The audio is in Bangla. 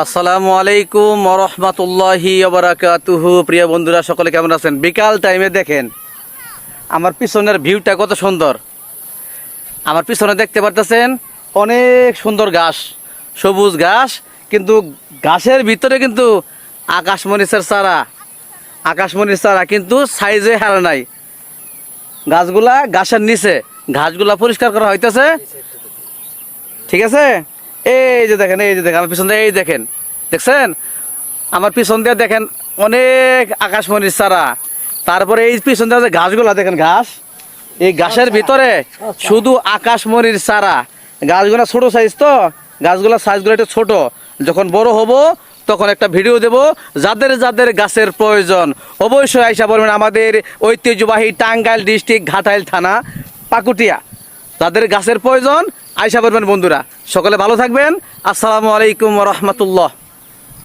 আসসালামু আলাইকুম ওয়া রাহমাতুল্লাহি ওয়া বারাকাতুহু। প্রিয় বন্ধুরা সকলে কেমন আছেন? বিকাল টাইমে দেখেন আমার পিছনের ভিউটা কত সুন্দর। আমার পিছনে দেখতে পারতেছেন অনেক সুন্দর ঘাস, সবুজ ঘাস, কিন্তু ঘাসের ভিতরে কিন্তু আকাশমণির চারা কিন্তু সাইজে হারা নাই। গাছগুলা ঘাসের নিচে, ঘাসগুলা পরিষ্কার করা হইতেছে, ঠিক আছে। এই যে দেখেন আমার পিছন দিয়ে, এই দেখেন, দেখছেন আমার পিছন দিয়ে দেখেন অনেক আকাশমণির চারা। তারপরে এই পিছন দিয়ে যে ঘাসগুলা দেখেন, ঘাস, এই ঘাসের ভিতরে শুধু আকাশমণির চারা। গাছগুলা ছোট সাইজ, তো গাছগুলা সাইজগুলো একটু ছোট। যখন বড় হব তখন একটা ভিডিও দেব। যাদের যাদের গাছের প্রয়োজন অবশ্যই আইসা পড়বেন আমাদের ঐতিহ্যবাহী টাঙ্গাইল ডিস্ট্রিক্ট ঘাটাইল থানা পাকুটিয়া। যাদের গাছের প্রয়োজন আইসা পড়বেন বন্ধুরা। সকলে ভালো থাকবেন। আসসালামু আলাইকুম ওয়া রাহমাতুল্লাহ।